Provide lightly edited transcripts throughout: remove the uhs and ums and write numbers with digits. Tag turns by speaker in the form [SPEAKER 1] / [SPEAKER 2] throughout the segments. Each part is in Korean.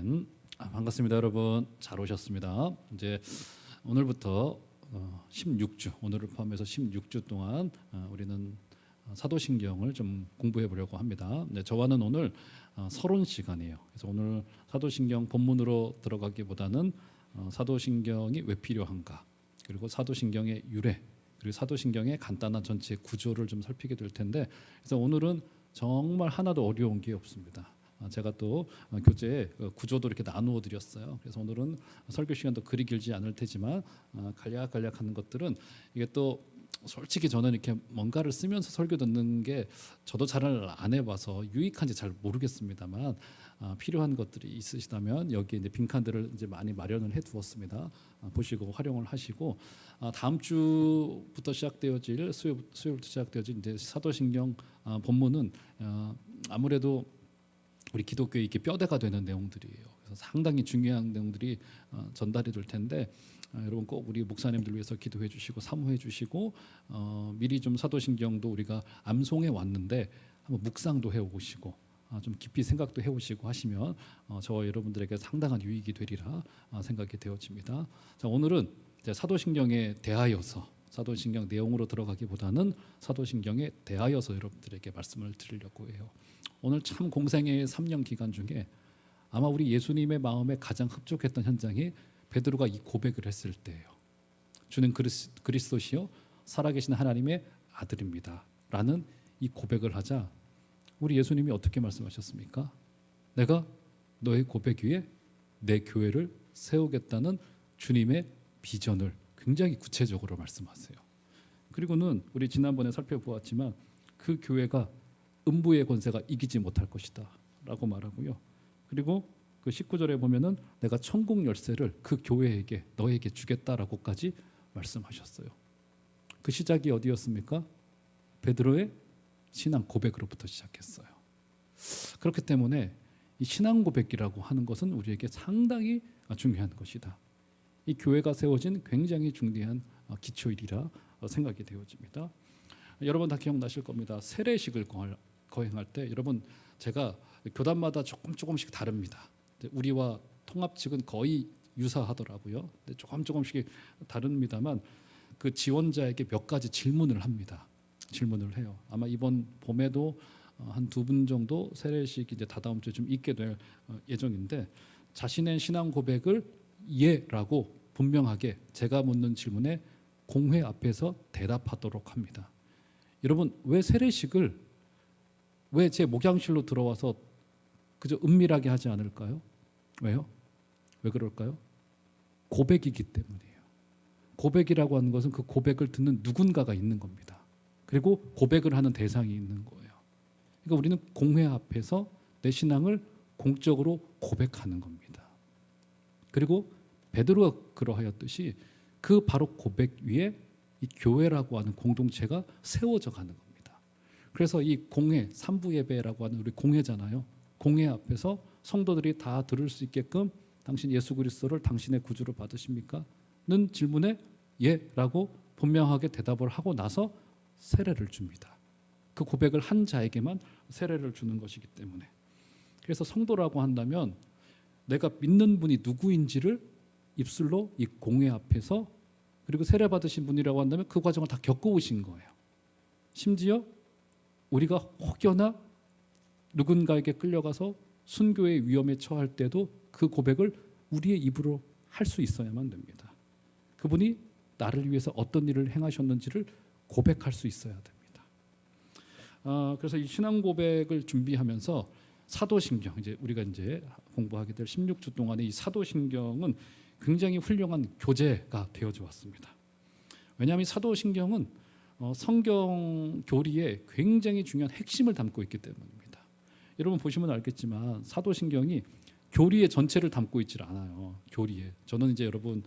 [SPEAKER 1] 아멘. 반갑습니다, 여러분. 잘 오셨습니다. 이제 오늘부터 16주, 오늘을 포함해서 16주 동안 우리는 사도신경을 좀 공부해 보려고 합니다. 네, 저와는 오늘 서론 시간이에요. 그래서 오늘 사도신경 본문으로 들어가기보다는 사도신경이 왜 필요한가, 그리고 사도신경의 유래, 그리고 사도신경의 간단한 전체 구조를 좀 살피게 될 텐데, 그래서 오늘은 정말 하나도 어려운 게 없습니다. 제가 또 교재에 구조도 이렇게 나누어 드렸어요. 그래서 오늘은 설교 시간도 그리 길지 않을 테지만 간략간략 하는 것들은 이게 또 솔직히 저는 이렇게 뭔가를 쓰면서 설교 듣는 게 저도 잘 안 해봐서 유익한지 잘 모르겠습니다만 필요한 것들이 있으시다면 여기에 이제 빈칸들을 이제 많이 마련을 해두었습니다. 보시고 활용을 하시고 다음 주부터 시작되어질 수요일부터 시작되어질 이제 사도신경 본문은 아무래도 우리 기독교의 이게 뼈대가 되는 내용들이에요. 그래서 상당히 중요한 내용들이 전달이 될 텐데 여러분 꼭 우리 목사님들 위해서 기도해 주시고 사모해 주시고 미리 좀 사도신경도 우리가 암송해 왔는데 한번 묵상도 해오시고 좀 깊이 생각도 해오시고 하시면 저와 여러분들에게 상당한 유익이 되리라 생각이 되어집니다. 자, 오늘은 이제 사도신경에 대하여서 사도신경 내용으로 들어가기보다는 사도신경에 대하여서 여러분들에게 말씀을 드리려고 해요. 오늘 참 공생애의 3년 기간 중에 아마 우리 예수님의 마음에 가장 흡족했던 현장이 베드로가 이 고백을 했을 때예요. 주는 그리스도시요 살아계신 하나님의 아들입니다 라는 이 고백을 하자 우리 예수님이 어떻게 말씀하셨습니까? 내가 너의 고백 위에 내 교회를 세우겠다는 주님의 비전을 굉장히 구체적으로 말씀하세요. 그리고는 우리 지난번에 살펴보았지만 그 교회가 음부의 권세가 이기지 못할 것이다 라고 말하고요. 그리고 그 19절에 보면은 내가 천국 열쇠를 그 교회에게 너에게 주겠다라고까지 말씀하셨어요. 그 시작이 어디였습니까? 베드로의 신앙 고백으로부터 시작했어요. 그렇기 때문에 이 신앙 고백이라고 하는 것은 우리에게 상당히 중요한 것이다. 이 교회가 세워진 굉장히 중대한 기초일이라 생각이 되어집니다. 여러분 다 기억나실 겁니다. 세례식을 거행할 때 여러분 제가 교단마다 조금씩 다릅니다. 우리와 통합측은 거의 유사하더라고요. 조금씩 다릅니다만 그 지원자에게 몇 가지 질문을 합니다. 질문을 해요. 아마 이번 봄에도 한 2분 정도 세례식 이제 다다음 주에 좀 있게 될 예정인데 자신의 신앙 고백을 예라고 분명하게 제가 묻는 질문에 공회 앞에서 대답하도록 합니다. 여러분 왜 세례식을 왜 제 목양실로 들어와서 그저 은밀하게 하지 않을까요? 왜요? 왜 그럴까요? 고백이기 때문이에요. 고백이라고 하는 것은 그 고백을 듣는 누군가가 있는 겁니다. 그리고 고백을 하는 대상이 있는 거예요. 그러니까 우리는 공회 앞에서 내 신앙을 공적으로 고백하는 겁니다. 그리고 베드로가 그러하였듯이 그 바로 고백 위에 이 교회라고 하는 공동체가 세워져 가는 겁니다. 그래서 이 공회, 삼부 예배라고 하는 우리 공회잖아요. 공회 앞에서 성도들이 다 들을 수 있게끔 당신 예수 그리스도를 당신의 구주로 받으십니까? 는 질문에 예라고 분명하게 대답을 하고 나서 세례를 줍니다. 그 고백을 한 자에게만 세례를 주는 것이기 때문에. 그래서 성도라고 한다면 내가 믿는 분이 누구인지를 입술로 이 공회 앞에서 그리고 세례 받으신 분이라고 한다면 그 과정을 다 겪어오신 거예요. 심지어 우리가 혹여나 누군가에게 끌려가서 순교의 위험에 처할 때도 그 고백을 우리의 입으로 할 수 있어야만 됩니다. 그분이 나를 위해서 어떤 일을 행하셨는지를 고백할 수 있어야 됩니다. 그래서 이 신앙 고백을 준비하면서 사도신경, 이제 우리가 이제 공부하게 될 16주 동안의 이 사도신경은 굉장히 훌륭한 교재가 되어져 왔습니다. 왜냐하면 이 사도신경은 성경 교리에 굉장히 중요한 핵심을 담고 있기 때문입니다. 여러분 보시면 알겠지만 사도신경이 교리의 전체를 담고 있질 않아요. 교리에. 저는 이제 여러분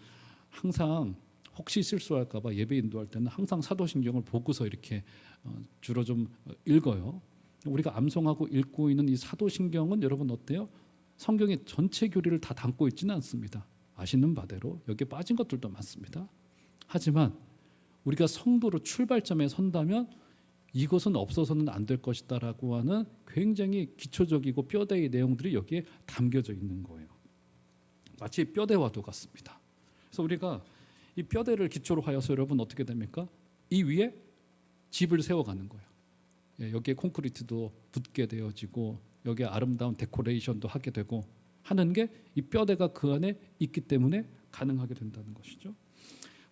[SPEAKER 1] 항상 혹시 실수할까 봐 예배 인도할 때는 항상 사도신경을 보고서 이렇게 주로 좀 읽어요. 우리가 암송하고 읽고 있는 이 사도신경은 여러분 어때요? 성경의 전체 교리를 다 담고 있지는 않습니다. 아시는 바대로 여기에 빠진 것들도 많습니다. 하지만 우리가 성도로 출발점에 선다면 이것은 없어서는 안 될 것이다라고 하는 굉장히 기초적이고 뼈대의 내용들이 여기에 담겨져 있는 거예요. 마치 뼈대와도 같습니다. 그래서 우리가 이 뼈대를 기초로 하여서 여러분 어떻게 됩니까? 이 위에 집을 세워가는 거예요. 예, 여기에 콘크리트도 붙게 되어지고 여기에 아름다운 데코레이션도 하게 되고 하는 게 이 뼈대가 그 안에 있기 때문에 가능하게 된다는 것이죠.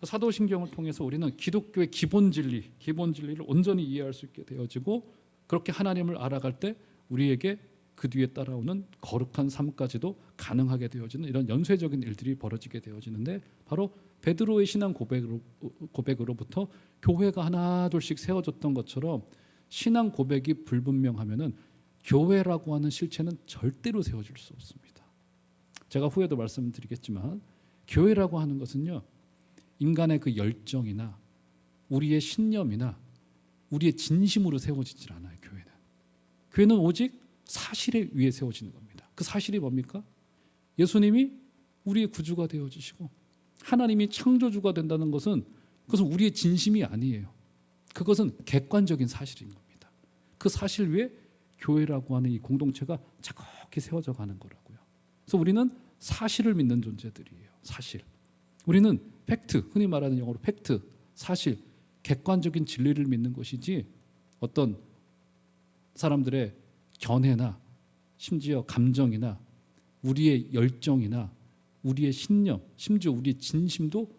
[SPEAKER 1] 사도신경을 통해서 우리는 기독교의 기본 진리를 온전히 이해할 수 있게 되어지고 그렇게 하나님을 알아갈 때 우리에게 그 뒤에 따라오는 거룩한 삶까지도 가능하게 되어지는 이런 연쇄적인 일들이 벌어지게 되어지는데 바로 베드로의 신앙 고백으로부터 교회가 하나 둘씩 세워졌던 것처럼 신앙 고백이 불분명하면은 교회라고 하는 실체는 절대로 세워질 수 없습니다. 제가 후에도 말씀드리겠지만 교회라고 하는 것은요, 인간의 그 열정이나 우리의 신념이나 우리의 진심으로 세워지질 않아요. 교회는 오직 사실에 위에 세워지는 겁니다. 그 사실이 뭡니까? 예수님이 우리의 구주가 되어주시고 하나님이 창조주가 된다는 것은 그것은 우리의 진심이 아니에요. 그것은 객관적인 사실인 겁니다. 그 사실 위에 교회라고 하는 이 공동체가 차곡히 세워져 가는 거라고요. 그래서 우리는 사실을 믿는 존재들이에요. 사실. 우리는 팩트, 흔히 말하는 영어로 팩트, 사실, 객관적인 진리를 믿는 것이지 어떤 사람들의 견해나 심지어 감정이나 우리의 열정이나 우리의 신념, 심지어 우리의 진심도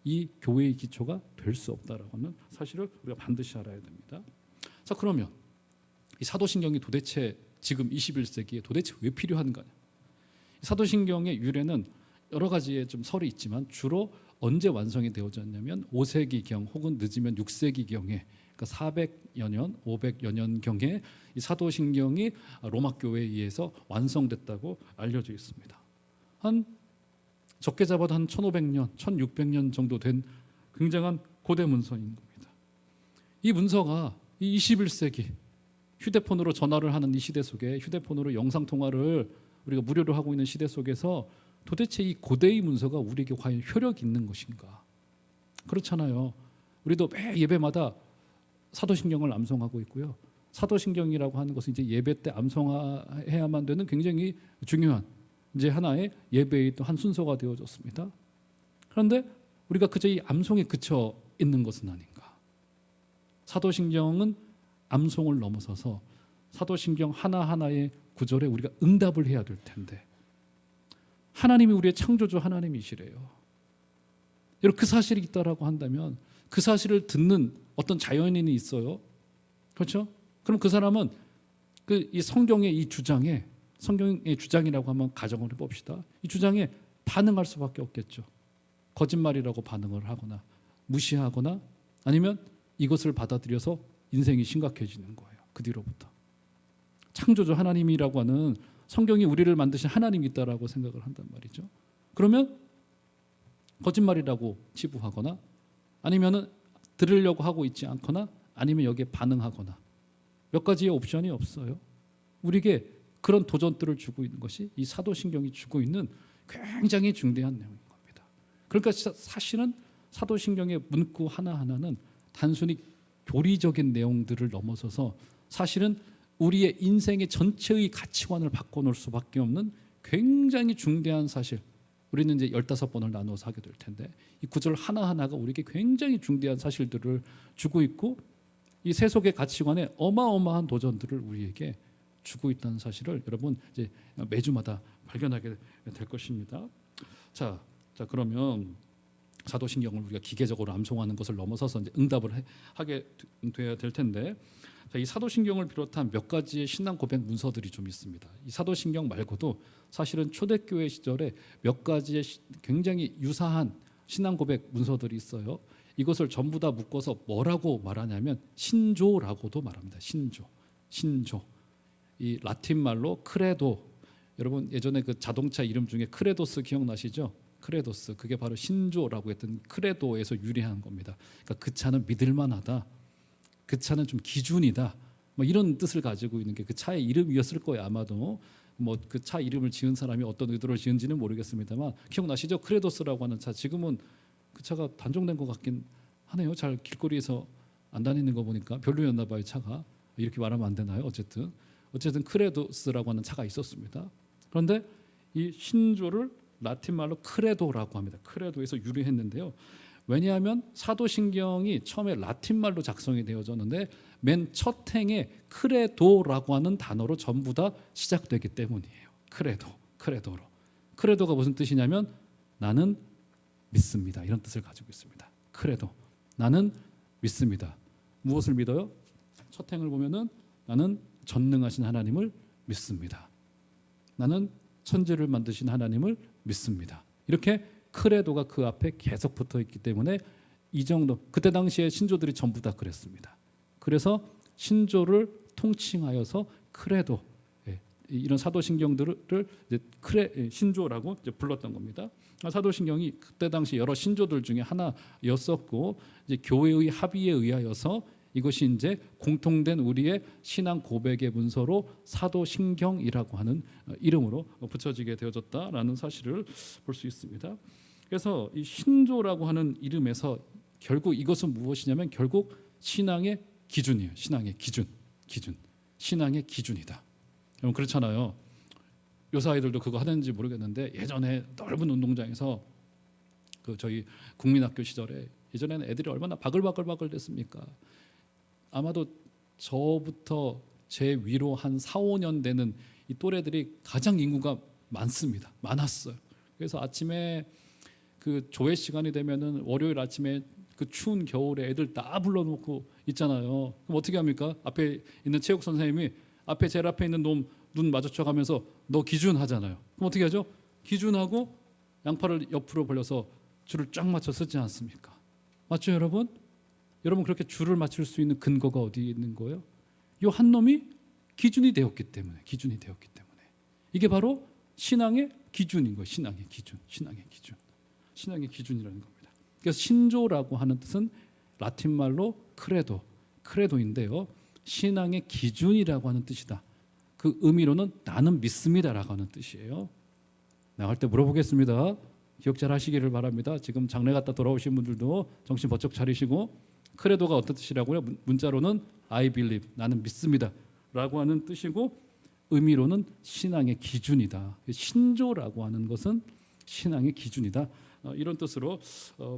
[SPEAKER 1] 이 교회의 기초가 될 수 없다라고 하는 사실을 우리가 반드시 알아야 됩니다. 자, 그러면 이 사도신경이 도대체 지금 21세기에 도대체 왜 필요한가? 사도신경의 유래는 여러 가지의 좀 설이 있지만 주로 언제 완성이 되어졌냐면 5세기경 혹은 늦으면 6세기경에 그러니까 400여 년, 500여 년경에 이 사도신경이 로마 교회에 의해서 완성됐다고 알려져 있습니다. 한 적게 잡아도 한 1500년, 1600년 정도 된 굉장한 고대 문서인 겁니다. 이 문서가 이 21세기 휴대폰으로 전화를 하는 이 시대 속에 휴대폰으로 영상 통화를 우리가 무료로 하고 있는 시대 속에서 도대체 이 고대의 문서가 우리에게 과연 효력이 있는 것인가? 그렇잖아요. 우리도 매 예배마다 사도신경을 암송하고 있고요. 사도신경이라고 하는 것은 이제 예배 때 암송해야만 되는 굉장히 중요한 이제 하나의 예배의 또 한 순서가 되어졌습니다. 그런데 우리가 그저 이 암송에 그쳐 있는 것은 아닌가? 사도신경은 암송을 넘어서서 사도신경 하나하나의 구절에 우리가 응답을 해야 될 텐데 하나님이 우리의 창조주 하나님이시래요. 여러분 그 사실이 있다라고 한다면 그 사실을 듣는 어떤 자연인이 있어요. 그렇죠? 그럼 그 사람은 이 성경의 이 주장에 성경의 주장이라고 한번 가정을 해봅시다. 이 주장에 반응할 수밖에 없겠죠. 거짓말이라고 반응을 하거나 무시하거나 아니면 이것을 받아들여서 인생이 심각해지는 거예요. 그 뒤로부터 창조주 하나님이라고 하는 성경이 우리를 만드신 하나님이 있다라고 생각을 한단 말이죠. 그러면 거짓말이라고 치부하거나 아니면은 들으려고 하고 있지 않거나 아니면 여기에 반응하거나 몇 가지의 옵션이 없어요. 우리에게 그런 도전들을 주고 있는 것이 이 사도신경이 주고 있는 굉장히 중대한 내용인 겁니다. 그러니까 사실은 사도신경의 문구 하나하나는 단순히 교리적인 내용들을 넘어서서 사실은 우리의 인생의 전체의 가치관을 바꿔놓을 수밖에 없는 굉장히 중대한 사실. 우리는 이제 15번을 나누어서 하게 될 텐데 이 구절 하나하나가 우리에게 굉장히 중대한 사실들을 주고 있고 이 세속의 가치관에 어마어마한 도전들을 우리에게 주고 있다는 사실을 여러분 이제 매주마다 발견하게 될 것입니다. 자 그러면 사도신경을 우리가 기계적으로 암송하는 것을 넘어서서 이제 응답을 하게 돼야 될 텐데 이 사도신경을 비롯한 몇 가지의 신앙 고백 문서들이 좀 있습니다. 이 사도신경 말고도 사실은 초대교회 시절에 몇 가지의 굉장히 유사한 신앙 고백 문서들이 있어요. 이것을 전부 다 묶어서 뭐라고 말하냐면 신조라고도 말합니다. 신조. 이 라틴 말로 크레도. 여러분 예전에 그 자동차 이름 중에 크레도스 기억나시죠? 크레도스. 그게 바로 신조라고 했던 크레도에서 유래한 겁니다. 그러니까 그 차는 믿을만하다. 그 차는 좀 기준이다. 뭐 이런 뜻을 가지고 있는 게 그 차의 이름이었을 거예요. 아마도 뭐 그 차 이름을 지은 사람이 어떤 의도를 지은지는 모르겠습니다만 기억나시죠? 크레도스라고 하는 차. 지금은 그 차가 단종된 것 같긴 하네요. 잘 길거리에서 안 다니는 거 보니까 별로였나 봐요. 차가. 이렇게 말하면 안 되나요? 어쨌든 크레도스라고 하는 차가 있었습니다. 그런데 이 신조를 라틴 말로 크레도라고 합니다. 크레도에서 유래했는데요. 왜냐하면 사도신경이 처음에 라틴 말로 작성이 되어졌는데 맨 첫 행에 크레도라고 하는 단어로 전부 다 시작되기 때문이에요. 크레도로. 크레도가 무슨 뜻이냐면 나는 믿습니다. 이런 뜻을 가지고 있습니다. 크레도. 나는 믿습니다. 무엇을 믿어요? 첫 행을 보면은 나는 전능하신 하나님을 믿습니다. 나는 천지를 만드신 하나님을 믿습니다. 이렇게 크레도가 그 앞에 계속 붙어 있기 때문에 이 정도, 그때 당시에 신조들이 전부 다 그랬습니다. 그래서 신조를 통칭하여서 크레도, 이런 사도신경들을 이제 신조라고 이제 불렀던 겁니다. 사도신경이 그때 당시 여러 신조들 중에 하나였었고, 이제 교회의 합의에 의하여서 이것이 이제 공통된 우리의 신앙 고백의 문서로 사도신경이라고 하는 이름으로 붙여지게 되어졌다라는 사실을 볼 수 있습니다. 그래서 이 신조라고 하는 이름에서 결국 이것은 무엇이냐면 결국 신앙의 기준이에요. 신앙의 기준. 신앙의 기준이다. 여러분 그렇잖아요. 요새 아이들도 그거 하는지 모르겠는데 예전에 넓은 운동장에서 그 저희 국민학교 시절에 예전에는 애들이 얼마나 바글바글 됐습니까? 아마도 저부터 제 위로 한 4, 5년 되는 이 또래들이 가장 인구가 많았어요. 그래서 아침에 그 조회 시간이 되면은 월요일 아침에 그 추운 겨울에 애들 다 불러놓고 있잖아요. 그럼 어떻게 합니까? 앞에 있는 체육 선생님이 제일 앞에 있는 놈 눈 마주쳐가면서 너 기준 하잖아요. 그럼 어떻게 하죠? 기준하고 양팔을 옆으로 벌려서 줄을 쫙 맞춰 쓰지 않습니까? 맞죠, 여러분? 여러분 그렇게 줄을 맞출 수 있는 근거가 어디에 있는 거예요? 이 한 놈이 기준이 되었기 때문에 이게 바로 신앙의 기준인 거예요. 신앙의 기준이라는 겁니다. 그래서 신조라고 하는 뜻은 라틴 말로 크레도인데요. 신앙의 기준이라고 하는 뜻이다. 그 의미로는 나는 믿습니다라고 하는 뜻이에요. 나갈 때 물어보겠습니다. 기억 잘 하시기를 바랍니다. 지금 장례 갔다 돌아오신 분들도 정신 번쩍 차리시고 크레도가 어떤 뜻이라고요? 문자로는 I believe, 나는 믿습니다 라고 하는 뜻이고 의미로는 신앙의 기준이다. 신조라고 하는 것은 신앙의 기준이다. 이런 뜻으로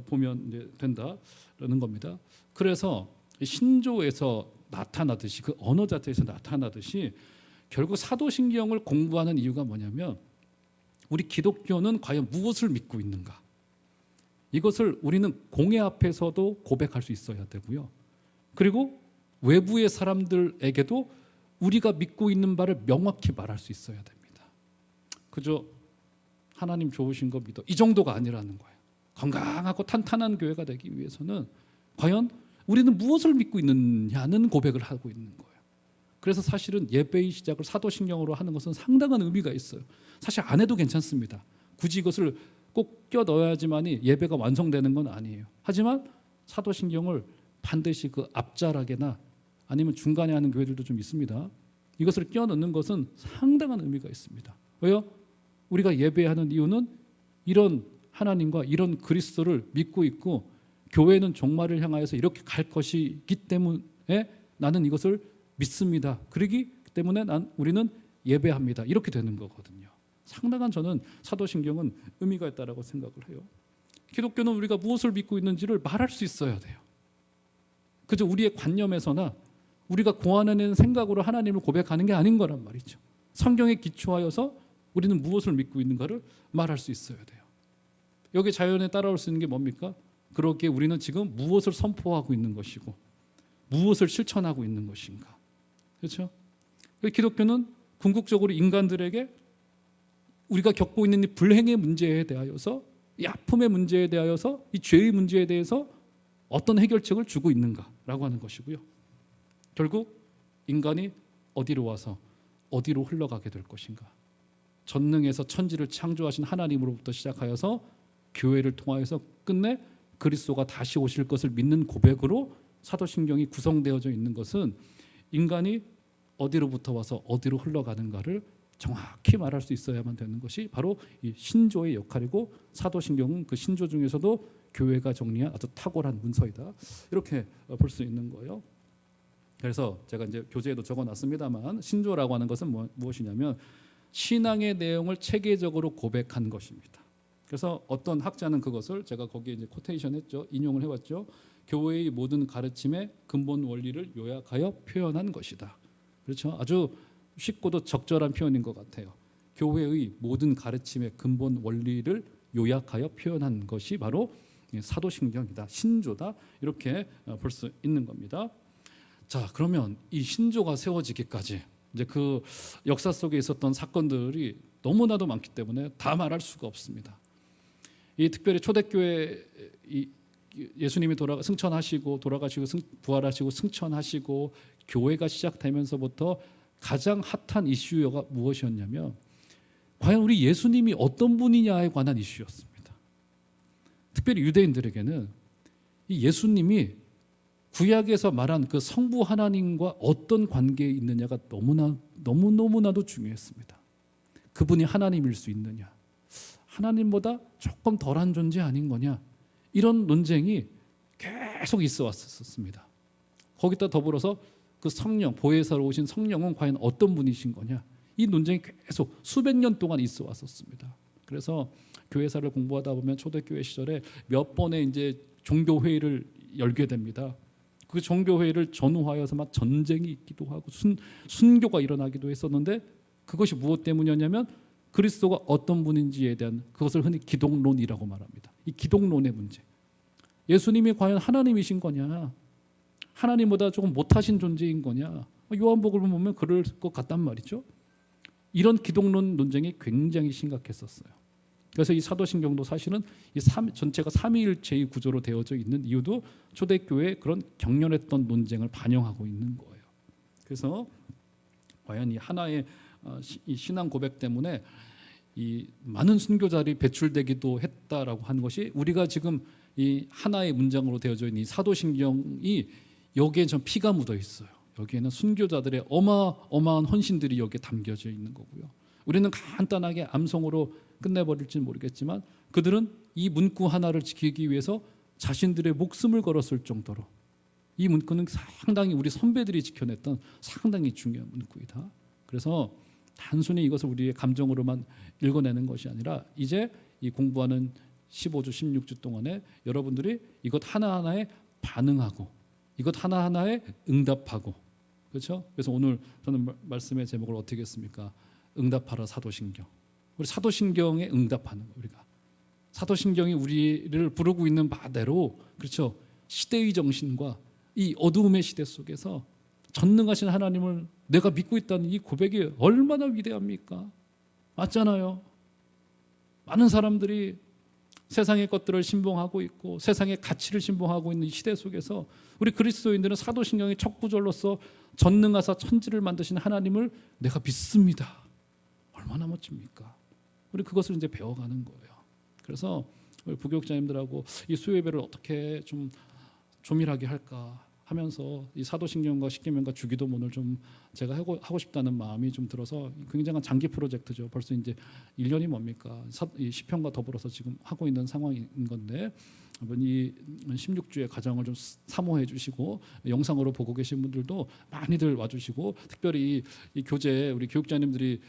[SPEAKER 1] 보면 이제 된다라는 겁니다. 그래서 신조에서 나타나듯이 그 언어 자체에서 나타나듯이 결국 사도신경을 공부하는 이유가 뭐냐면 우리 기독교는 과연 무엇을 믿고 있는가? 이것을 우리는 공회 앞에서도 고백할 수 있어야 되고요. 그리고 외부의 사람들에게도 우리가 믿고 있는 바를 명확히 말할 수 있어야 됩니다. 그저 하나님 좋으신 거 믿어 이 정도가 아니라는 거예요. 건강하고 탄탄한 교회가 되기 위해서는 과연 우리는 무엇을 믿고 있느냐는 고백을 하고 있는 거예요. 그래서 사실은 예배의 시작을 사도신경으로 하는 것은 상당한 의미가 있어요. 사실 안 해도 괜찮습니다. 굳이 이것을 꼭 껴 넣어야지만이 예배가 완성되는 건 아니에요. 하지만 사도신경을 반드시 그 앞자락에나 아니면 중간에 하는 교회들도 좀 있습니다. 이것을 껴 넣는 것은 상당한 의미가 있습니다. 왜요? 우리가 예배하는 이유는 이런 하나님과 이런 그리스도를 믿고 있고 교회는 종말을 향하여서 이렇게 갈 것이기 때문에 나는 이것을 믿습니다. 그러기 때문에 우리는 예배합니다. 이렇게 되는 거거든요. 상당한 저는 사도신경은 의미가 있다라고 생각을 해요. 기독교는 우리가 무엇을 믿고 있는지를 말할 수 있어야 돼요. 그저 우리의 관념에서나 우리가 고안해낸 생각으로 하나님을 고백하는 게 아닌 거란 말이죠. 성경에 기초하여서 우리는 무엇을 믿고 있는가를 말할 수 있어야 돼요. 여기 자연에 따라올 수 있는 게 뭡니까? 그렇게 우리는 지금 무엇을 선포하고 있는 것이고 무엇을 실천하고 있는 것인가. 그렇죠? 기독교는 궁극적으로 인간들에게 우리가 겪고 있는 이 불행의 문제에 대하여서 이 아픔의 문제에 대하여서 이 죄의 문제에 대해서 어떤 해결책을 주고 있는가라고 하는 것이고요. 결국 인간이 어디로 와서 어디로 흘러가게 될 것인가. 전능에서 천지를 창조하신 하나님으로부터 시작하여서 교회를 통하여서 끝내 그리스도가 다시 오실 것을 믿는 고백으로 사도신경이 구성되어져 있는 것은 인간이 어디로부터 와서 어디로 흘러가는가를 정확히 말할 수 있어야만 되는 것이 바로 이 신조의 역할이고 사도신경은 그 신조 중에서도 교회가 정리한 아주 탁월한 문서이다. 이렇게 볼 수 있는 거예요. 그래서 제가 이제 교재에도 적어놨습니다만 신조라고 하는 것은 무엇이냐면 신앙의 내용을 체계적으로 고백한 것입니다. 그래서 어떤 학자는 그것을 제가 거기에 이제 코테이션했죠. 인용을 해왔죠. 교회의 모든 가르침의 근본 원리를 요약하여 표현한 것이다. 그렇죠. 아주 쉽고도 적절한 표현인 것 같아요. 교회의 모든 가르침의 근본 원리를 요약하여 표현한 것이 바로 사도신경이다, 신조다, 이렇게 볼 수 있는 겁니다. 자, 그러면 이 신조가 세워지기까지 이제 그 역사 속에 있었던 사건들이 너무나도 많기 때문에 다 말할 수가 없습니다. 이 특별히 초대교회 예수님이 승천하시고 돌아가시고 부활하시고 승천하시고 교회가 시작되면서부터 가장 핫한 이슈가 무엇이었냐면 과연 우리 예수님이 어떤 분이냐에 관한 이슈였습니다. 특별히 유대인들에게는 이 예수님이 구약에서 말한 그 성부 하나님과 어떤 관계에 있느냐가 너무나도 중요했습니다. 그분이 하나님일 수 있느냐, 하나님보다 조금 덜한 존재 아닌 거냐, 이런 논쟁이 계속 있어 왔었습니다. 거기다 더불어서 그 성령, 보혜사로 오신 성령은 과연 어떤 분이신 거냐, 이 논쟁이 계속 수백 년 동안 있어 왔었습니다. 그래서 교회사를 공부하다 보면 초대교회 시절에 몇 번의 이제 종교회의를 열게 됩니다. 그 종교회의를 전후하여서 막 전쟁이 있기도 하고 순교가 일어나기도 했었는데 그것이 무엇 때문이었냐면 그리스도가 어떤 분인지에 대한, 그것을 흔히 기독론이라고 말합니다. 이 기독론의 문제. 예수님이 과연 하나님이신 거냐, 하나님보다 조금 못하신 존재인 거냐, 요한복음을 보면 그럴 것 같단 말이죠. 이런 기독론 논쟁이 굉장히 심각했었어요. 그래서 이 사도신경도 사실은 전체가 삼위일체의 구조로 되어져 있는 이유도 초대교회의 그런 격렬했던 논쟁을 반영하고 있는 거예요. 그래서 과연 이 하나의 이 신앙 고백 때문에 이 많은 순교자들이 배출되기도 했다라고 하는 것이, 우리가 지금 이 하나의 문장으로 되어져 있는 이 사도신경이 여기에 좀 피가 묻어 있어요. 여기에는 순교자들의 어마어마한 헌신들이 여기에 담겨져 있는 거고요. 우리는 간단하게 암송으로 끝내버릴지는 모르겠지만 그들은 이 문구 하나를 지키기 위해서 자신들의 목숨을 걸었을 정도로, 이 문구는 상당히 우리 선배들이 지켜냈던 상당히 중요한 문구이다. 그래서 단순히 이것을 우리의 감정으로만 읽어내는 것이 아니라 이제 이 공부하는 15주, 16주 동안에 여러분들이 이것 하나하나에 반응하고 이것 하나하나에 응답하고, 그렇죠? 그래서 오늘 저는 말씀의 제목을 어떻게 했습니까? 응답하라 사도신경. 우리 사도신경에 응답하는 거, 우리가 사도신경이 우리를 부르고 있는 바대로, 그렇죠? 시대의 정신과 이 어두움의 시대 속에서 전능하신 하나님을 내가 믿고 있다는 이 고백이 얼마나 위대합니까? 맞잖아요. 많은 사람들이 세상의 것들을 신봉하고 있고 세상의 가치를 신봉하고 있는 이 시대 속에서 우리 그리스도인들은 사도신경의 첫 구절로서 전능하사 천지를 만드신 하나님을 내가 믿습니다. 얼마나 멋집니까? 우리 그것을 이제 배워가는 거예요. 그래서 우리 부교육자님들하고 이 수요예배를 어떻게 좀 조밀하게 할까 하면서 이 사도신경과 십계명과 주기도문을 좀 제가 하고 싶다는 마음이 좀 들어서 굉장한 장기 프로젝트죠. 벌써 이제 1년이 뭡니까? 이 시편과 더불어서 지금 하고 있는 상황인 건데, 이 16주의 가정을 좀 사모해 주시고 영상으로 보고 계신 분들도 많이들 와주시고, 특별히 이 교재 우리 교육자님들이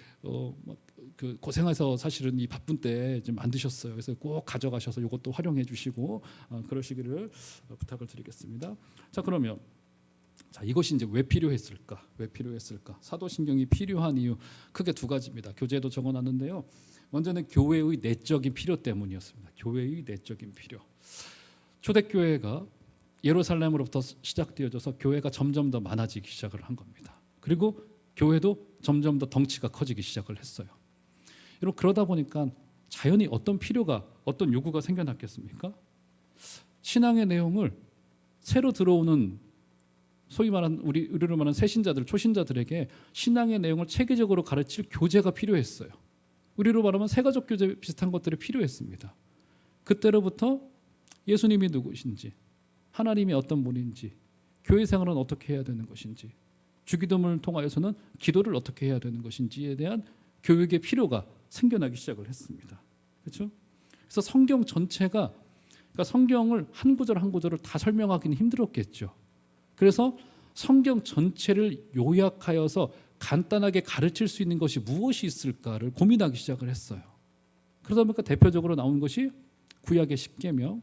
[SPEAKER 1] 그 고생해서 사실은 이 바쁜 때 좀 만드셨어요. 그래서 꼭 가져가셔서 이것도 활용해 주시고 그러시기를 부탁을 드리겠습니다. 자, 그러면 이것이 이제 왜 필요했을까? 왜 필요했을까? 사도신경이 필요한 이유 크게 두 가지입니다. 교재에도 적어놨는데요. 먼저는 교회의 내적인 필요 때문이었습니다. 교회의 내적인 필요. 초대교회가 예루살렘으로부터 시작되어져서 교회가 점점 더 많아지기 시작을 한 겁니다. 그리고 교회도 점점 더 덩치가 커지기 시작을 했어요. 여러분, 그러다 보니까 자연히 어떤 필요가, 어떤 요구가 생겨났겠습니까? 신앙의 내용을 새로 들어오는 소위 말하는 우리로 말하는 새신자들, 초신자들에게 신앙의 내용을 체계적으로 가르칠 교재가 필요했어요. 우리로 말하면 세가족 교재 비슷한 것들이 필요했습니다. 그때로부터 예수님이 누구신지, 하나님이 어떤 분인지, 교회 생활은 어떻게 해야 되는 것인지, 주기도문을 통하여서는 기도를 어떻게 해야 되는 것인지에 대한 교육의 필요가 생겨나기 시작을 했습니다. 그렇죠? 그래서 성경 전체가, 그러니까 성경을 한 구절 한 구절을 다 설명하기는 힘들었겠죠. 그래서 성경 전체를 요약하여서 간단하게 가르칠 수 있는 것이 무엇이 있을까를 고민하기 시작을 했어요. 그러다 보니까 대표적으로 나온 것이 구약의 십계명,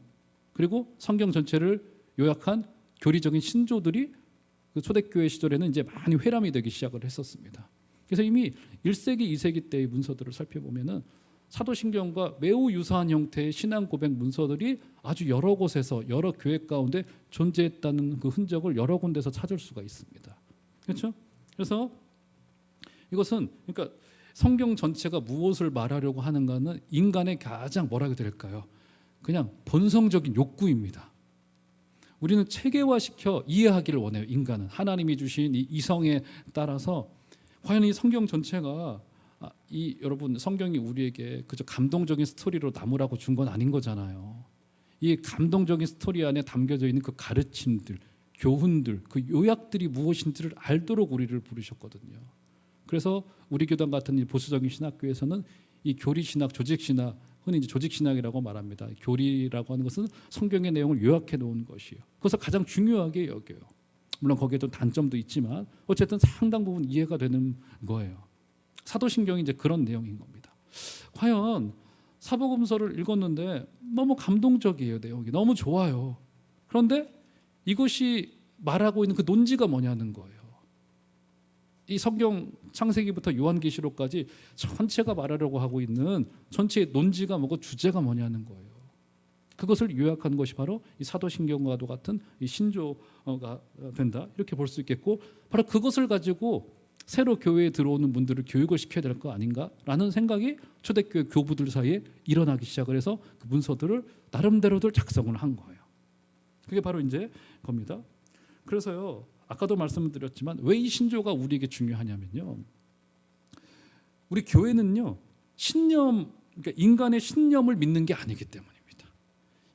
[SPEAKER 1] 그리고 성경 전체를 요약한 교리적인 신조들이 그 초대교회 시절에는 이제 많이 회람이 되기 시작을 했었습니다. 그래서 이미 1세기, 2세기 때의 문서들을 살펴보면은 사도신경과 매우 유사한 형태의 신앙 고백 문서들이 아주 여러 곳에서 여러 교회 가운데 존재했다는 그 흔적을 여러 군데서 찾을 수가 있습니다. 그렇죠? 그래서 이것은 그러니까 성경 전체가 무엇을 말하려고 하는가는 인간의 가장 뭐라고 될까요? 그냥 본성적인 욕구입니다. 우리는 체계화시켜 이해하기를 원해요. 인간은 하나님이 주신 이 이성에 따라서 과연 이 성경 전체가 여러분 성경이 우리에게 그저 감동적인 스토리로 남으라고 준 건 아닌 거잖아요. 이 감동적인 스토리 안에 담겨져 있는 그 가르침들, 교훈들, 그 요약들이 무엇인지를 알도록 우리를 부르셨거든요. 그래서 우리 교단 같은 보수적인 신학교에서는 이 교리 신학, 조직 신학, 흔히 이제 조직 신학이라고 말합니다. 교리라고 하는 것은 성경의 내용을 요약해 놓은 것이에요. 그래서 가장 중요하게 여겨요. 물론 거기에 좀 단점도 있지만 어쨌든 상당 부분 이해가 되는 거예요. 사도신경이 이제 그런 내용인 겁니다. 과연 사복음서를 읽었는데 너무 감동적이에요. 내용이 너무 좋아요. 그런데 이것이 말하고 있는 그 논지가 뭐냐는 거예요. 이 성경 창세기부터 요한계시록까지 전체가 말하려고 하고 있는 전체의 논지가 뭐고 주제가 뭐냐는 거예요. 그것을 요약한 것이 바로 이 사도신경과도 같은 이 신조가 된다 이렇게 볼 수 있겠고, 바로 그것을 가지고 새로 교회에 들어오는 분들을 교육을 시켜야 될 거 아닌가라는 생각이 초대교회 교부들 사이에 일어나기 시작을 해서 그 문서들을 나름대로들 작성을 한 거예요. 그게 바로 이제 겁니다. 그래서요, 아까도 말씀을 드렸지만 왜 이 신조가 우리에게 중요하냐면요, 우리 교회는요 신념, 그러니까 인간의 신념을 믿는 게 아니기 때문입니다.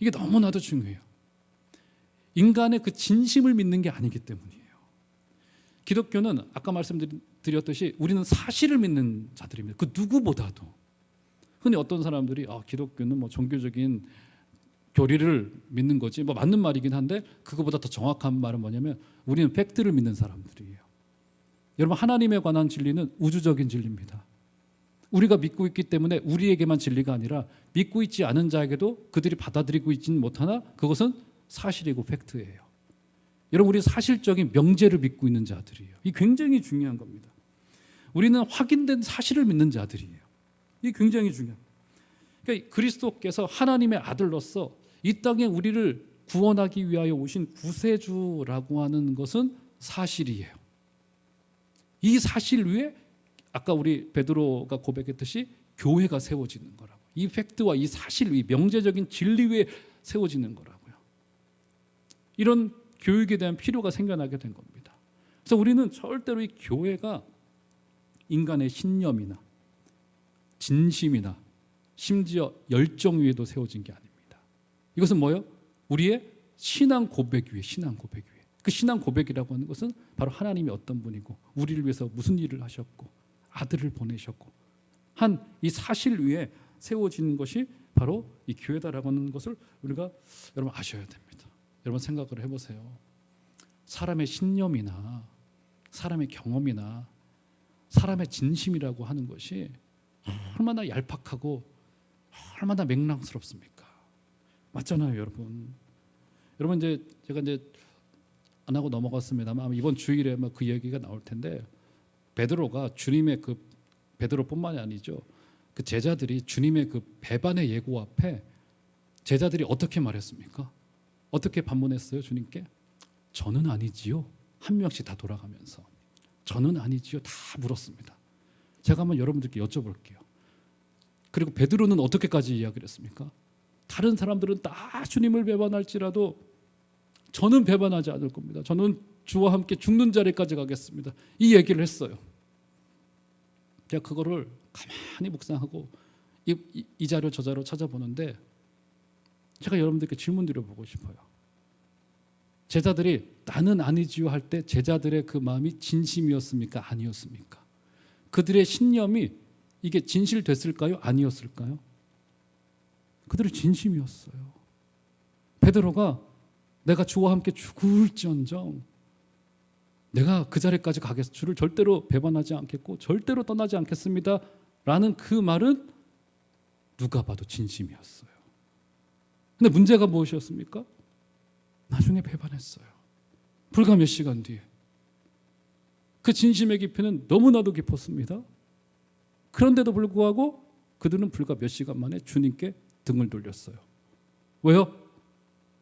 [SPEAKER 1] 이게 너무나도 중요해요. 인간의 그 진심을 믿는 게 아니기 때문이에요. 기독교는 아까 말씀드렸듯이 우리는 사실을 믿는 자들입니다. 그 누구보다도. 흔히 어떤 사람들이 기독교는 뭐 종교적인 교리를 믿는 거지, 뭐 맞는 말이긴 한데 그거보다 더 정확한 말은 뭐냐면 우리는 팩트를 믿는 사람들이에요. 여러분, 하나님에 관한 진리는 우주적인 진리입니다. 우리가 믿고 있기 때문에 우리에게만 진리가 아니라 믿고 있지 않은 자에게도 그들이 받아들이고 있지는 못하나 그것은 사실이고 팩트예요. 여러분, 우리 사실적인 명제를 믿고 있는 자들이에요. 이 굉장히 중요한 겁니다. 우리는 확인된 사실을 믿는 자들이에요. 이 굉장히 중요합니다. 그러니까 그리스도께서 하나님의 아들로서 이 땅에 우리를 구원하기 위하여 오신 구세주라고 하는 것은 사실이에요. 이 사실 위에 아까 우리 베드로가 고백했듯이 교회가 세워지는 거라고. 이 팩트와 이 사실 위, 명제적인 진리 위에 세워지는 거라고요. 이런 교육에 대한 필요가 생겨나게 된 겁니다. 그래서 우리는 절대로 이 교회가 인간의 신념이나 진심이나 심지어 열정 위에도 세워진 게 아닙니다. 이것은 뭐예요? 우리의 신앙 고백 위에, 신앙 고백 위에. 그 신앙 고백이라고 하는 것은 바로 하나님이 어떤 분이고 우리를 위해서 무슨 일을 하셨고 아들을 보내셨고 한 이 사실 위에 세워지는 것이 바로 이 교회다라고 하는 것을 우리가 여러분 아셔야 됩니다. 여러분 생각을 해보세요. 사람의 신념이나 사람의 경험이나 사람의 진심이라고 하는 것이 얼마나 얄팍하고 얼마나 맹랑스럽습니까? 맞잖아요, 여러분. 여러분, 이제 제가 이제 안 하고 넘어갔습니다만 아마 이번 주일에 그 얘기가 나올 텐데, 베드로가 주님의 그 베드로뿐만이 아니죠. 그 제자들이 주님의 그 배반의 예고 앞에 제자들이 어떻게 말했습니까? 어떻게 반문했어요, 주님께? 저는 아니지요. 한 명씩 다 돌아가면서 저는 아니지요. 다 물었습니다. 제가 한번 여러분들께 여쭤볼게요. 그리고 베드로는 어떻게까지 이야기를 했습니까? 다른 사람들은 다 주님을 배반할지라도 저는 배반하지 않을 겁니다. 저는 주와 함께 죽는 자리까지 가겠습니다. 이 얘기를 했어요. 제가 그거를 가만히 묵상하고 이 자료 저 자료 찾아보는데 제가 여러분들께 질문 드려보고 싶어요. 제자들이 나는 아니지요 할 때 제자들의 그 마음이 진심이었습니까? 아니었습니까? 그들의 신념이 이게 진실됐을까요? 아니었을까요? 그들의 진심이었어요. 베드로가 내가 주와 함께 죽을지언정 내가 그 자리까지 가겠습니다. 주를 절대로 배반하지 않겠고 절대로 떠나지 않겠습니다 라는 그 말은 누가 봐도 진심이었어요. 근데 문제가 무엇이었습니까? 나중에 배반했어요. 불과 몇 시간 뒤에. 그 진심의 깊이는 너무나도 깊었습니다. 그런데도 불구하고 그들은 불과 몇 시간 만에 주님께 등을 돌렸어요. 왜요?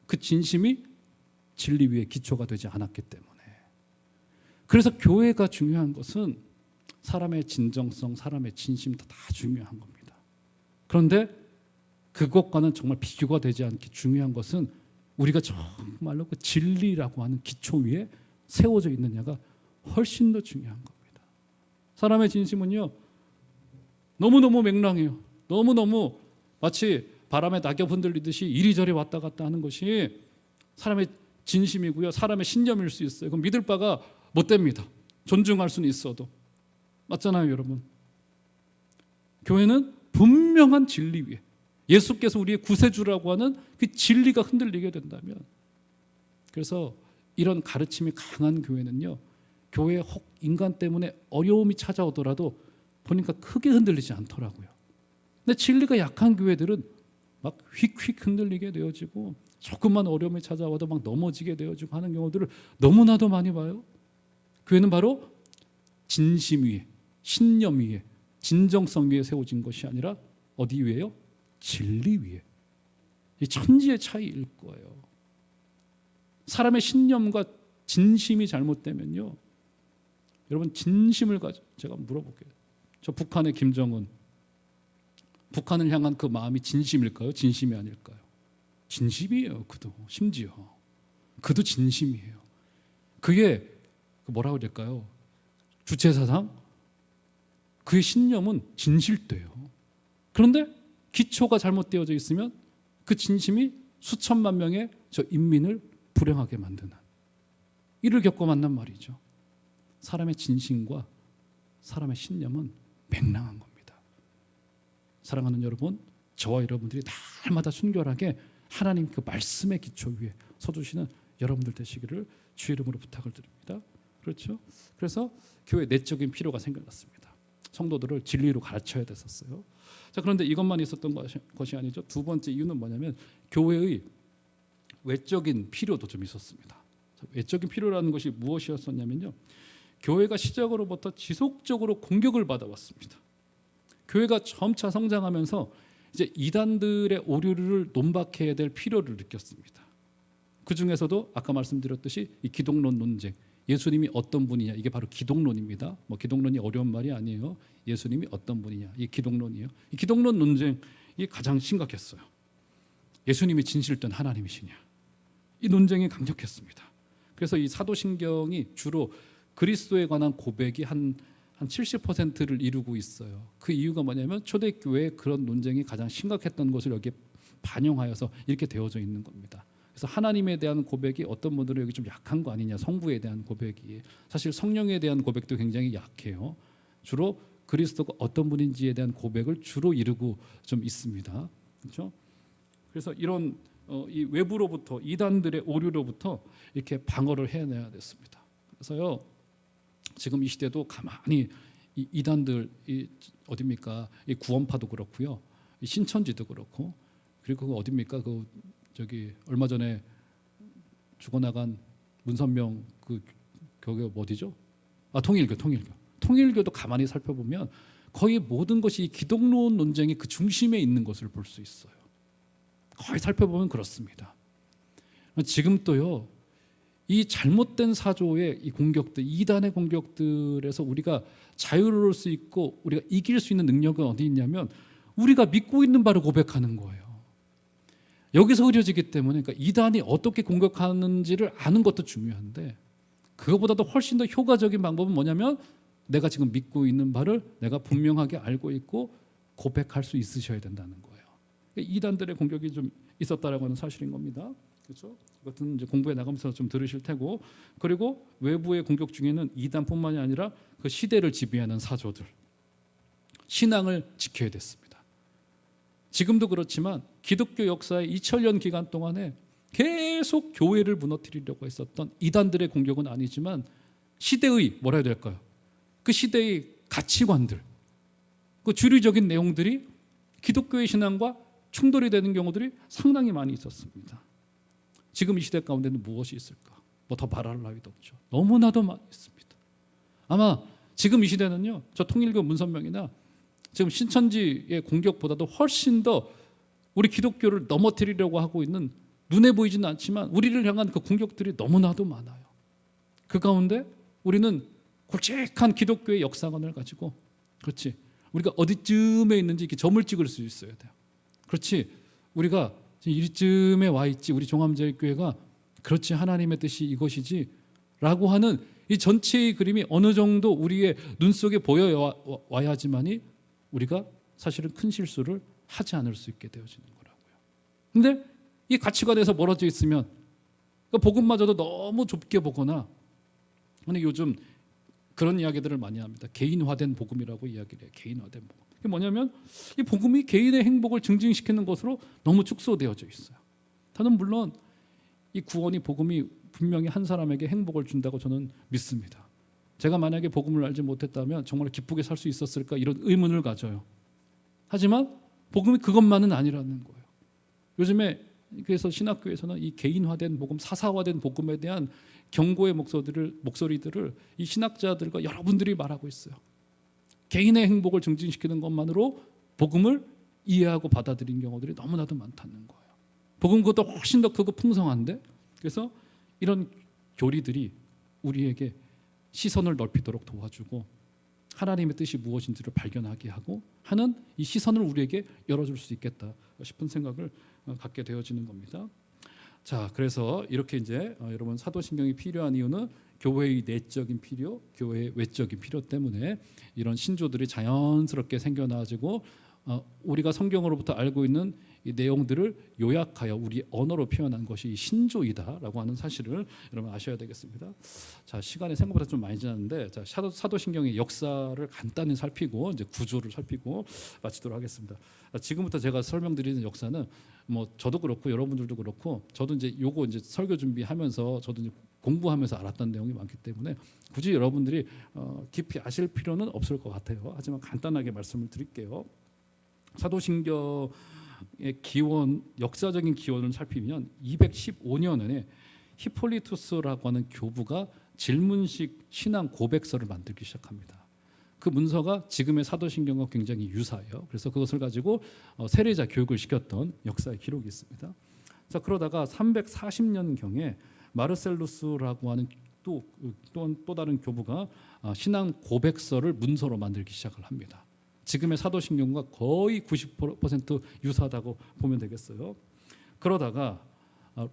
[SPEAKER 1] 그 진심이 진리 위에 기초가 되지 않았기 때문에. 그래서 교회가 중요한 것은 사람의 진정성, 사람의 진심도 다 중요한 겁니다. 그런데 그것과는 정말 비교가 되지 않게 중요한 것은 우리가 정말로 그 진리라고 하는 기초 위에 세워져 있느냐가 훨씬 더 중요한 겁니다. 사람의 진심은요, 너무너무 맹랑해요. 너무너무 마치 바람에 낙엽 흔들리듯이 이리저리 왔다 갔다 하는 것이 사람의 진심이고요, 사람의 신념일 수 있어요. 그럼 믿을 바가 못 됩니다. 존중할 수는 있어도. 맞잖아요, 여러분. 교회는 분명한 진리 위에, 예수께서 우리의 구세주라고 하는 그 진리가 흔들리게 된다면, 그래서 이런 가르침이 강한 교회는요, 교회에 혹 인간 때문에 어려움이 찾아오더라도 보니까 크게 흔들리지 않더라고요. 근데 진리가 약한 교회들은 막 휙휙 흔들리게 되어지고 조금만 어려움이 찾아와도 막 넘어지게 되어지고 하는 경우들을 너무나도 많이 봐요. 교회는 바로 진심 위에, 신념 위에, 진정성 위에 세워진 것이 아니라 어디 위에요? 진리 위에. 이 천지의 차이일 거예요. 사람의 신념과 진심이 잘못되면요, 여러분 진심을 가지고 제가 물어볼게요. 저 북한의 김정은, 북한을 향한 그 마음이 진심일까요? 진심이 아닐까요? 진심이에요. 그도 심지어 그도 진심이에요. 그게 뭐라고 해야 될까요? 주체사상, 그의 신념은 진실돼요. 그런데 기초가 잘못되어져 있으면 그 진심이 수천만 명의 저 인민을 불행하게 만드는 이를 겪어 만난 말이죠. 사람의 진심과 사람의 신념은 맹랑한 겁니다. 사랑하는 여러분, 저와 여러분들이 날마다 순결하게 하나님 그 말씀의 기초 위에 서주시는 여러분들 되시기를 주의 이름으로 부탁을 드립니다. 그렇죠? 그래서 교회 내적인 필요가 생겨났습니다. 성도들을 진리로 가르쳐야 됐었어요. 자, 그런데 이것만 있었던 것이 아니죠. 두 번째 이유는 뭐냐면 교회의 외적인 필요도 좀 있었습니다. 외적인 필요라는 것이 무엇이었었냐면요, 교회가 시작으로부터 지속적으로 공격을 받아왔습니다. 교회가 점차 성장하면서 이제 이단들의 오류를 논박해야 될 필요를 느꼈습니다. 그 중에서도 아까 말씀드렸듯이 이 기독론 논쟁, 예수님이 어떤 분이냐, 이게 바로 기독론입니다. 뭐 기독론이 어려운 말이 아니에요. 예수님이 어떤 분이냐, 이 기독론이에요. 이 기독론 논쟁이 가장 심각했어요. 예수님이 진실된 하나님이시냐, 이 논쟁이 강력했습니다. 그래서 이 사도신경이 주로 그리스도에 관한 고백이 한 70%를 이루고 있어요. 그 이유가 뭐냐면 초대교회의 그런 논쟁이 가장 심각했던 것을 여기에 반영하여서 이렇게 되어져 있는 겁니다. 그래서 하나님에 대한 고백이 어떤 분들은 여기 좀 약한 거 아니냐, 성부에 대한 고백이. 사실 성령에 대한 고백도 굉장히 약해요. 주로 그리스도가 어떤 분인지에 대한 고백을 주로 이루고 좀 있습니다. 그렇죠? 그래서 이런 이 외부로부터, 이단들의 오류로부터 이렇게 방어를 해내야 됐습니다. 그래서요, 지금 이 시대도 가만히 이 이단들, 어딥니까? 이 구원파도 그렇고요, 이 신천지도 그렇고, 그리고 그 어딥니까? 그 저기 얼마 전에 죽어나간 문선명 그 교회 어디죠? 아, 통일교도 가만히 살펴보면 거의 모든 것이 이 기독론 논쟁이 그 중심에 있는 것을 볼 수 있어요. 거의 살펴보면 그렇습니다. 지금 또요, 이 잘못된 사조의 이 공격들, 이단의 공격들에서 우리가 자유로울 수 있고 우리가 이길 수 있는 능력은 어디 있냐면 우리가 믿고 있는 바를 고백하는 거예요. 여기서 흐려지기 때문에, 그러니까 이단이 어떻게 공격하는지를 아는 것도 중요한데, 그것보다도 훨씬 더 효과적인 방법은 뭐냐면 내가 지금 믿고 있는 바를 내가 분명하게 알고 있고 고백할 수 있으셔야 된다는 거예요. 이단들의 공격이 좀 있었다라고 하는 사실인 겁니다. 그렇죠? 이것은 이제 공부해 나가면서 좀 들으실 테고, 그리고 외부의 공격 중에는 이단뿐만이 아니라 그 시대를 지배하는 사조들, 신앙을 지켜야 됐습니다. 지금도 그렇지만 기독교 역사의 2000년 기간 동안에 계속 교회를 무너뜨리려고 했었던 이단들의 공격은 아니지만 시대의 뭐라 해야 될까요? 그 시대의 가치관들, 그 주류적인 내용들이 기독교의 신앙과 충돌이 되는 경우들이 상당히 많이 있었습니다. 지금 이 시대 가운데는 무엇이 있을까? 뭐 더 말할 나위도 없죠. 너무나도 많이 있습니다. 아마 지금 이 시대는요, 저 통일교 문선명이나 지금 신천지의 공격보다도 훨씬 더 우리 기독교를 넘어뜨리려고 하고 있는, 눈에 보이지는 않지만 우리를 향한 그 공격들이 너무나도 많아요. 그 가운데 우리는 굵직한 기독교의 역사관을 가지고, 그렇지, 우리가 어디쯤에 있는지 이렇게 점을 찍을 수 있어야 돼요. 그렇지, 우리가 이쯤에 와 있지, 우리 종암제일교회가 그렇지, 하나님의 뜻이 이것이지 라고 하는 이 전체의 그림이 어느 정도 우리의 눈 속에 보여와야지만이 우리가 사실은 큰 실수를 하지 않을 수 있게 되어지는 거라고요. 근데 이 가치관에서 멀어져 있으면 복음마저도 너무 좁게 보거나, 근데 요즘 그런 이야기들을 많이 합니다. 개인화된 복음이라고 이야기를 해요. 개인화된 복음. 이게 뭐냐면 이 복음이 개인의 행복을 증진시키는 것으로 너무 축소되어져 있어요. 저는 물론 이 구원이, 복음이 분명히 한 사람에게 행복을 준다고 저는 믿습니다. 제가 만약에 복음을 알지 못했다면 정말 기쁘게 살 수 있었을까, 이런 의문을 가져요. 하지만 복음이 그것만은 아니라는 거예요. 요즘에 그래서 신학교에서는 이 개인화된 복음, 사사화된 복음에 대한 경고의 목소리들을 이 신학자들과 여러분들이 말하고 있어요. 개인의 행복을 증진시키는 것만으로 복음을 이해하고 받아들인 경우들이 너무나도 많다는 거예요. 복음 그것도 훨씬 더 크고 풍성한데, 그래서 이런 교리들이 우리에게 시선을 넓히도록 도와주고 하나님의 뜻이 무엇인지를 발견하게 하고 하는 이 시선을 우리에게 열어줄 수 있겠다 싶은 생각을 갖게 되어지는 겁니다. 자, 그래서 이렇게 이제 여러분, 사도신경이 필요한 이유는 교회의 내적인 필요, 교회의 외적인 필요 때문에 이런 신조들이 자연스럽게 생겨나지고 우리가 성경으로부터 알고 있는 이 내용들을 요약하여 우리 언어로 표현한 것이 신조이다라고 하는 사실을 여러분 아셔야 되겠습니다. 자, 시간이 생각보다 좀 많이 지났는데, 자, 사도신경의 역사를 간단히 살피고 이제 구조를 살피고 마치도록 하겠습니다. 지금부터 제가 설명드리는 역사는 뭐 저도 그렇고 여러분들도 그렇고, 저도 이제 요거 이제 설교 준비하면서 저도 이제 공부하면서 알았던 내용이 많기 때문에 굳이 여러분들이 깊이 아실 필요는 없을 것 같아요. 하지만 간단하게 말씀을 드릴게요. 사도신경의 기원, 역사적인 기원을 살피면 215년에 히폴리투스라고 하는 교부가 질문식 신앙 고백서를 만들기 시작합니다. 그 문서가 지금의 사도신경과 굉장히 유사해요. 그래서 그것을 가지고 세례자 교육을 시켰던 역사의 기록이 있습니다. 자, 그러다가 340년경에 마르셀루스라고 하는 또 다른 교부가 신앙 고백서를 문서로 만들기 시작을 합니다. 지금의 사도신경과 거의 90% 유사하다고 보면 되겠어요. 그러다가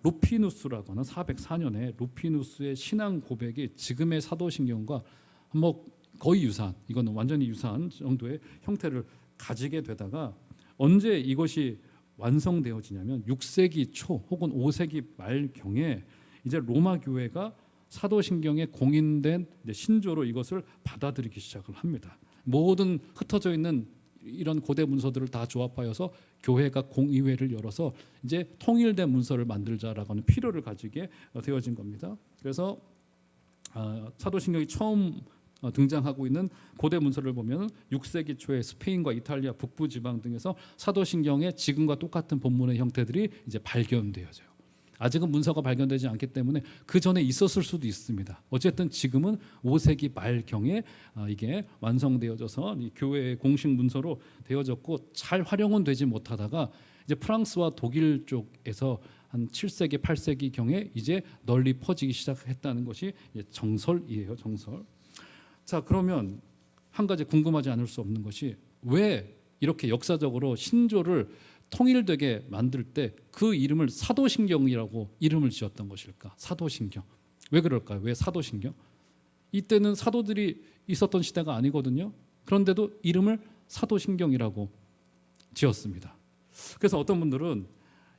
[SPEAKER 1] 루피누스라고 하는 404년에 루피누스의 신앙 고백이 지금의 사도신경과 뭐 거의 유사한, 이거는 완전히 유사한 정도의 형태를 가지게 되다가 언제 이것이 완성되어지냐면 6세기 초 혹은 5세기 말경에 이제 로마 교회가 사도신경에 공인된 신조로 이것을 받아들이기 시작을 합니다. 모든 흩어져 있는 이런 고대 문서들을 다 조합하여서 교회가 공의회를 열어서 이제 통일된 문서를 만들자라고 하는 필요를 가지게 되어진 겁니다. 그래서 사도신경이 처음 등장하고 있는 고대 문서를 보면 6세기 초에 스페인과 이탈리아 북부 지방 등에서 사도신경의 지금과 똑같은 본문의 형태들이 이제 발견되어져요. 아직은 문서가 발견되지 않기 때문에 그 전에 있었을 수도 있습니다. 어쨌든 지금은 5세기 말경에 이게 완성되어져서 이 교회의 공식 문서로 되어졌고, 잘 활용은 되지 못하다가 이제 프랑스와 독일 쪽에서 한 7세기, 8세기 경에 이제 널리 퍼지기 시작했다는 것이 정설이에요, 정설. 자, 그러면 한 가지 궁금하지 않을 수 없는 것이, 왜 이렇게 역사적으로 신조를 통일되게 만들 때 그 이름을 사도신경이라고 이름을 지었던 것일까? 사도신경. 왜 그럴까요? 왜 사도신경? 이때는 사도들이 있었던 시대가 아니거든요. 그런데도 이름을 사도신경이라고 지었습니다. 그래서 어떤 분들은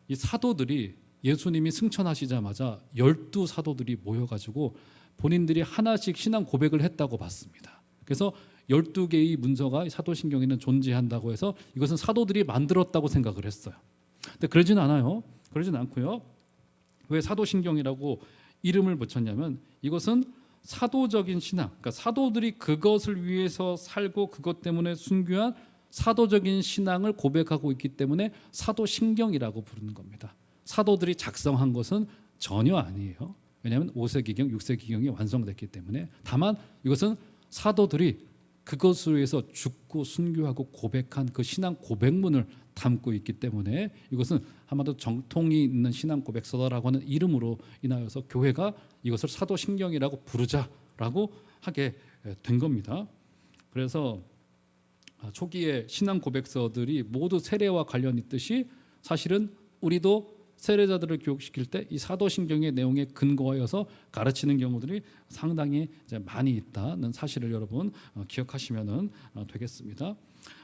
[SPEAKER 1] 이 사도들이 예수님이 승천하시자마자 12사도들이 모여가지고 본인들이 하나씩 신앙 고백을 했다고 봤습니다. 그래서 12개의 문서가 사도신경에는 존재한다고 해서 이것은 사도들이 만들었다고 생각을 했어요. 근데 그러진 않아요. 그러진 않고요. 왜 사도신경이라고 이름을 붙였냐면, 이것은 사도적인 신앙, 그러니까 사도들이 그것을 위해서 살고 그것 때문에 순교한 사도적인 신앙을 고백하고 있기 때문에 사도신경이라고 부르는 겁니다. 사도들이 작성한 것은 전혀 아니에요. 왜냐하면 5세기경, 6세기경이 완성됐기 때문에. 다만 이것은 사도들이 그것을 위해서 죽고 순교하고 고백한 그 신앙 고백문을 담고 있기 때문에 이것은 아마도 정통이 있는 신앙 고백서다라고 하는 이름으로 인하여서 교회가 이것을 사도신경이라고 부르자라고 하게 된 겁니다. 그래서 초기에 신앙 고백서들이 모두 세례와 관련 있듯이 사실은 우리도 세례자들을 교육시킬 때 이 사도신경의 내용에 근거하여서 가르치는 경우들이 상당히 이제 많이 있다는 사실을 여러분 기억하시면 되겠습니다.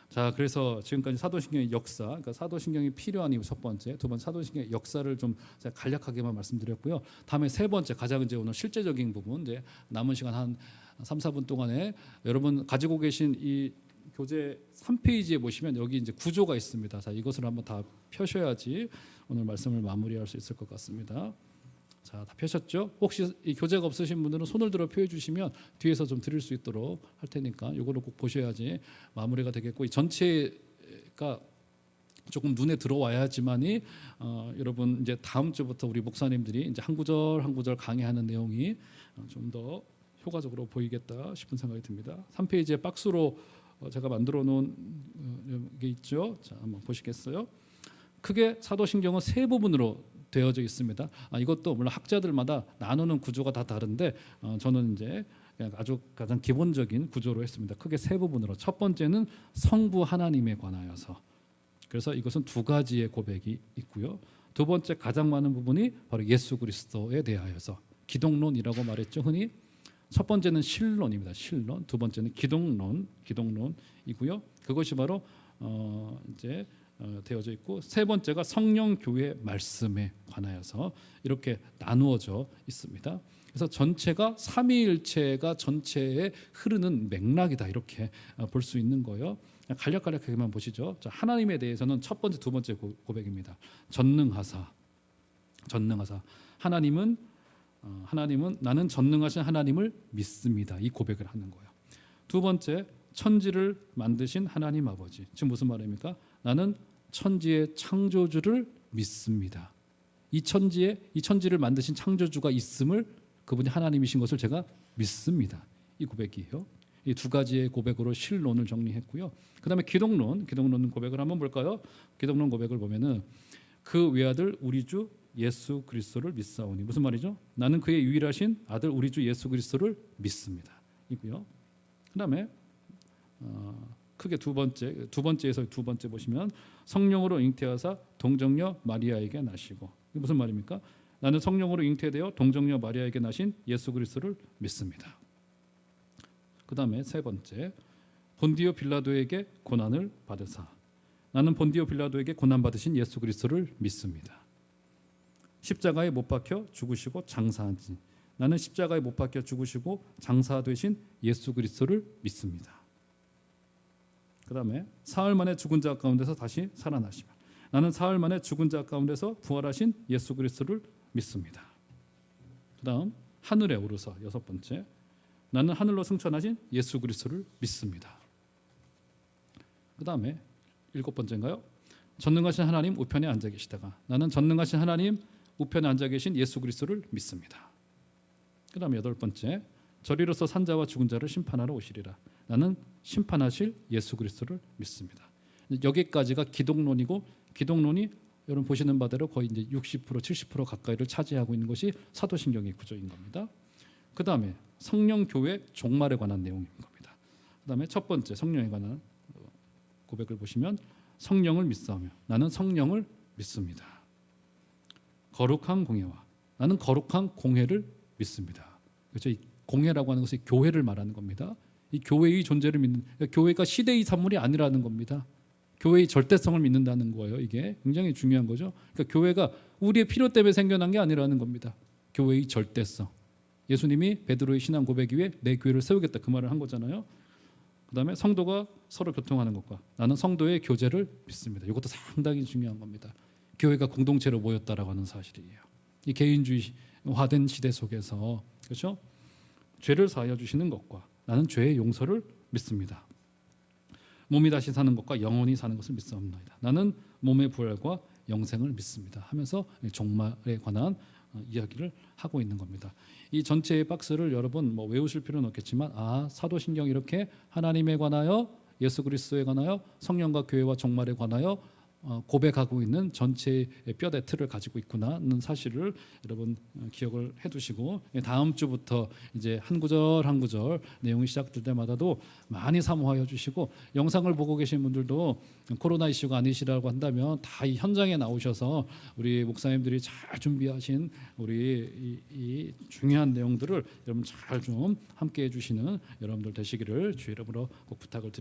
[SPEAKER 1] 자, 그래서 지금까지 사도신경의 역사, 그러니까 사도신경이 필요한 이유 첫 번째, 두 번째 사도신경의 역사를 좀 간략하게만 말씀드렸고요. 다음에 세 번째 가장 이제 오늘 실제적인 부분, 이제 남은 시간 한 3, 4분 동안에 여러분 가지고 계신 이 교재 3페이지에 보시면 여기 이제 구조가 있습니다. 자, 이것을 한번 다 펴셔야지 오늘 말씀을 마무리할 수 있을 것 같습니다. 자, 다 펴셨죠? 혹시 이 교재가 없으신 분들은 손을 들어 펴 주시면 뒤에서 좀 드릴 수 있도록 할 테니까 이거를 꼭 보셔야지 마무리가 되겠고, 이 전체가 조금 눈에 들어와야지만이 여러분 이제 다음 주부터 우리 목사님들이 이제 한 구절 한 구절 강의하는 내용이 좀 더 효과적으로 보이겠다 싶은 생각이 듭니다. 3페이지에 박스로 제가 만들어 놓은 게 있죠. 자, 한번 보시겠어요? 크게 사도신경은 세 부분으로 되어져 있습니다. 이것도 물론 학자들마다 나누는 구조가 다 다른데 저는 이제 그냥 아주 가장 기본적인 구조로 했습니다. 크게 세 부분으로. 첫 번째는 성부 하나님에 관하여서. 그래서 이것은 두 가지의 고백이 있고요. 두 번째 가장 많은 부분이 바로 예수 그리스도에 대하여서 기독론이라고 말했죠. 흔히 첫 번째는 신론입니다. 신론. 두 번째는 기독론이고요. 그것이 바로 이제 되어져 있고, 세 번째가 성령 교회 말씀에 관하여서 이렇게 나누어져 있습니다. 그래서 전체가 삼위일체가 전체에 흐르는 맥락이다, 이렇게 볼 수 있는 거예요. 간략간략하게만 보시죠. 자, 하나님에 대해서는 첫 번째, 두 번째 고백입니다. 전능하사. 하나님은 나는 전능하신 하나님을 믿습니다. 이 고백을 하는 거예요. 두 번째, 천지를 만드신 하나님 아버지. 지금 무슨 말입니까? 나는 천지의 창조주를 믿습니다. 이 천지를 만드신 창조주가 있음을, 그분이 하나님이신 것을 제가 믿습니다. 이 고백이에요. 이 두 가지의 고백으로 신론을 정리했고요. 그다음에 기독론 고백을 한번 볼까요? 기독론 고백을 보면은 그 외아들 우리 주 예수 그리스도를 믿사오니. 무슨 말이죠? 나는 그의 유일하신 아들 우리 주 예수 그리스도를 믿습니다. 이고요. 그다음에 크게 두 번째에서 두 번째 보시면 성령으로 잉태하사 동정녀 마리아에게 나시고. 이게 무슨 말입니까? 나는 성령으로 잉태되어 동정녀 마리아에게 나신 예수 그리스도를 믿습니다. 그다음에 세 번째, 본디오 빌라도에게 고난을 받으사. 나는 본디오 빌라도에게 고난 받으신 예수 그리스도를 믿습니다. 십자가에 못 박혀 죽으시고 장사하신, 나는 십자가에 못 박혀 죽으시고 장사되신 예수 그리스도를 믿습니다. 그다음에 사흘 만에 죽은 자 가운데서 다시 살아나시며, 나는 사흘 만에 죽은 자 가운데서 부활하신 예수 그리스도를 믿습니다. 그다음 하늘에 오르사. 여섯 번째, 나는 하늘로 승천하신 예수 그리스도를 믿습니다. 그다음에 일곱 번째인가요? 전능하신 하나님 우편에 앉아 계시다가, 나는 전능하신 하나님 우편에 앉아 계신 예수 그리스도를 믿습니다. 그다음에 여덟 번째, 저리로서 산자와 죽은 자를 심판하러 오시리라. 나는 심판하실 예수 그리스도를 믿습니다. 여기까지가 기독론이고, 기독론이 여러분 보시는 바대로 거의 이제 60% 70% 가까이를 차지하고 있는 것이 사도신경의 구조인 겁니다. 그다음에 성령 교회 종말에 관한 내용인 겁니다. 그다음에 첫 번째 성령에 관한 고백을 보시면 성령을 믿사오며, 나는 성령을 믿습니다. 거룩한 공회와, 나는 거룩한 공회를 믿습니다. 그렇죠? 이 공회라고 하는 것이 교회를 말하는 겁니다. 이 교회의 존재를 믿는, 그러니까 교회가 시대의 산물이 아니라는 겁니다. 교회의 절대성을 믿는다는 거예요. 이게 굉장히 중요한 거죠. 그러니까 교회가 우리의 필요 때문에 생겨난 게 아니라는 겁니다. 교회의 절대성. 예수님이 베드로의 신앙 고백 위에 내 교회를 세우겠다, 그 말을 한 거잖아요. 그다음에 성도가 서로 교통하는 것과, 나는 성도의 교제를 믿습니다. 이것도 상당히 중요한 겁니다. 교회가 공동체로 모였다라고 하는 사실이에요. 이 개인주의화된 시대 속에서, 그렇죠? 죄를 사하여 주시는 것과 나는 죄의 용서를 믿습니다. 몸이 다시 사는 것과 영원히 사는 것을 믿사옵나이다. 나는 몸의 부활과 영생을 믿습니다. 하면서 종말에 관한 이야기를 하고 있는 겁니다. 이 전체의 박스를 여러분 뭐 외우실 필요는 없겠지만 사도신경 이렇게 하나님에 관하여 예수 그리스도에 관하여 성령과 교회와 종말에 관하여 고백하고 있는 전체의 뼈대 틀을 가지고 있구나는 사실을 여러분 기억을 해두시고 다음 주부터 이제 한 구절 한 구절 내용이 시작될 때마다도 많이 사모하여 주시고 영상을 보고 계신 분들도 코로나 이슈가 아니시라고 한다면 다 이 현장에 나오셔서 우리 목사님들이 잘 준비하신 우리 이 중요한 내용들을 여러분 잘 좀 함께 해주시는 여러분들 되시기를 주의 이름으로 꼭 부탁을 드리겠습니다.